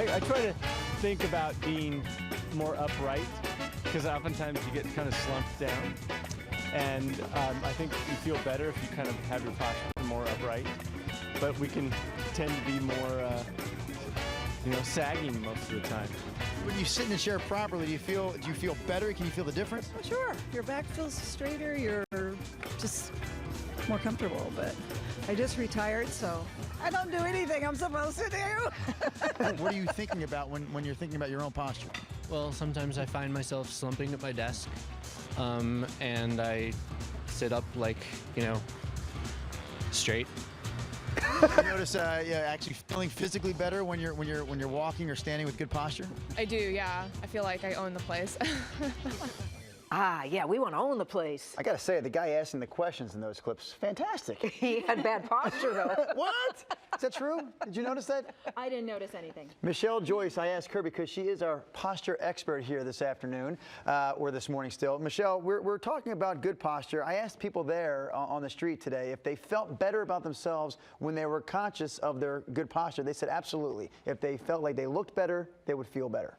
I try to think about being more upright because oftentimes you get kind of slumped down. And I think you feel better if you kind of have your posture more upright. But we can tend to be more, sagging most of the time. When you sit in the chair properly, do you feel better? Can you feel the difference? Oh, sure. Your back feels straighter. You're just more comfortable. But I just retired, so I don't do anything I'm supposed to do. What are you thinking about when you're thinking about your own posture? Well, sometimes I find myself slumping at my desk, and I sit up like, straight. You notice, actually feeling physically better when you're walking or standing with good posture? I do, yeah. I feel like I own the place. Yeah, we want to own the place. I gotta say, the guy asking the questions in those clips, fantastic. He had bad posture, though. What? Is that true? Did you notice that? I didn't notice anything. Michelle Joyce, I asked her because she is our posture expert here this afternoon, or this morning still. Michelle, we're talking about good posture. I asked people there on the street today if they felt better about themselves when they were conscious of their good posture. They said absolutely. If they felt like they looked better, they would feel better.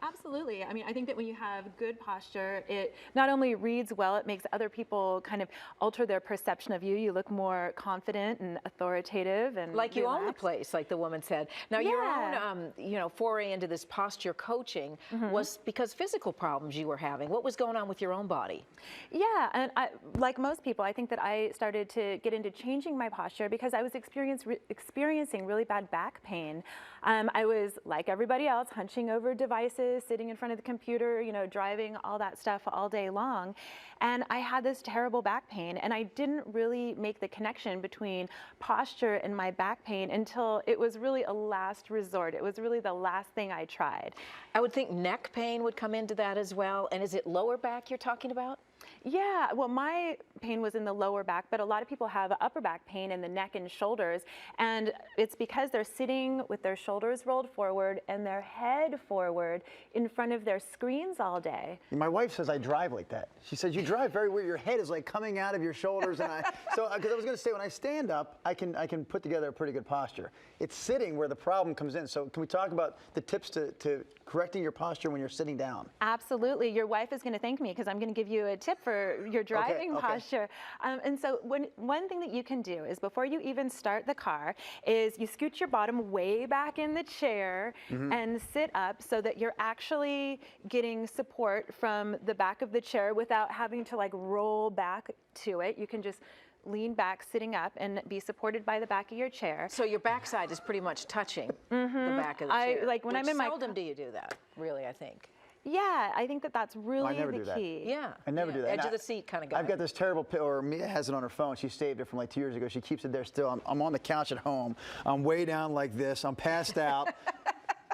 Absolutely. I mean, I think that when you have good posture, it not only reads well, it makes other people kind of alter their perception of you. You look more confident and authoritative and like you relaxed. own the place, like the woman said. Now, your own, foray into this posture coaching was because physical problems you were having. What was going on with your own body? Yeah, and like most people, I think that I started to get into changing my posture because I was experiencing really bad back pain. I was, like everybody else, hunching over devices, sitting in front of the computer, driving, all that stuff all day long. And I had this terrible back pain, and I didn't really make the connection between posture and my back pain until it was really a last resort. It was really the last thing I tried. I would think neck pain would come into that as well. And is it lower back you're talking about? Yeah, well, my pain was in the lower back, but a lot of people have upper back pain in the neck and shoulders, and it's because they're sitting with their shoulders rolled forward and their head forward in front of their screens all day. My wife says I drive like that. She says you drive very weird. Your head is like coming out of your shoulders, and because I was going to say when I stand up, I can put together a pretty good posture. It's sitting where the problem comes in. So can we talk about the tips to correcting your posture when you're sitting down? Absolutely. Your wife is going to thank me because I'm going to give you a tip for your driving posture. And so one thing that you can do is before you even start the car is you scoot your bottom way back in the chair and sit up so that you're actually getting support from the back of the chair without having to like roll back to it. You can just lean back, sitting up, and be supported by the back of your chair. So your backside is pretty much touching the back of the chair. When I'm in my seldom do you do that, really, I think. Yeah, I think that that's really the key. Yeah. I never do that. Edge of the seat kind of guy. I've got this terrible pill, or Mia has it on her phone. She saved it from like 2 years ago. She keeps it there still. I'm on the couch at home. I'm way down like this. I'm passed out.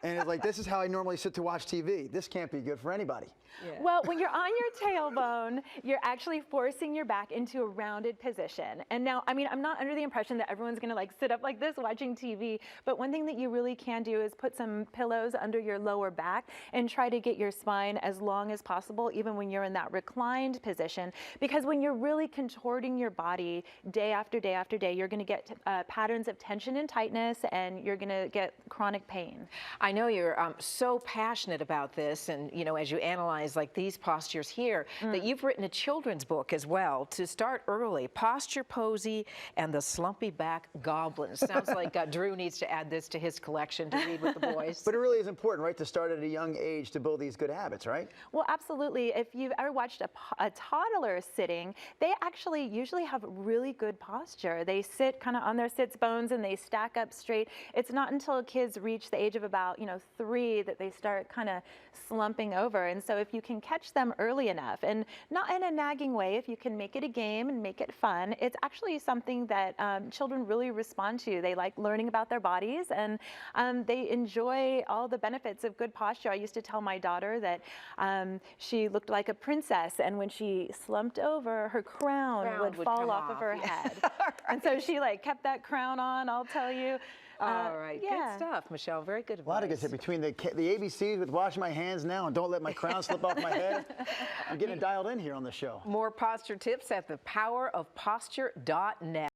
And it's like, this is how I normally sit to watch TV. This can't be good for anybody. Yeah. Well, when you're on your tailbone, you're actually forcing your back into a rounded position. And now, I mean, I'm not under the impression that everyone's going to like sit up like this watching TV, but one thing that you really can do is put some pillows under your lower back and try to get your spine as long as possible, even when you're in that reclined position. Because when you're really contorting your body day after day after day, you're going to get patterns of tension and tightness, and you're going to get chronic pain. I know you're so passionate about this, and as you analyze like these postures here, that you've written a children's book as well to start early, Posture Posy and the Slumpy Back Goblins. Sounds like Drew needs to add this to his collection to read with the boys. But it really is important, right, to start at a young age to build these good habits, right? Well, absolutely. If you've ever watched a toddler sitting, they actually usually have really good posture. They sit kind of on their sits bones and they stack up straight. It's not until kids reach the age of about 3 that they start kind of slumping over. And so if you can catch them early enough, and not in a nagging way, if you can make it a game and make it fun, it's actually something that children really respond to. They like learning about their bodies, and they enjoy all the benefits of good posture. I used to tell my daughter that she looked like a princess, and when she slumped over, her crown would fall off of her head. And so she like kept that crown on, I'll tell you. All right, good stuff, Michelle. Very good advice. A lot of good stuff between the ABCs with washing my hands now and don't let my crown slip off my head. I'm getting dialed in here on the show. More posture tips at thepowerofposture.net.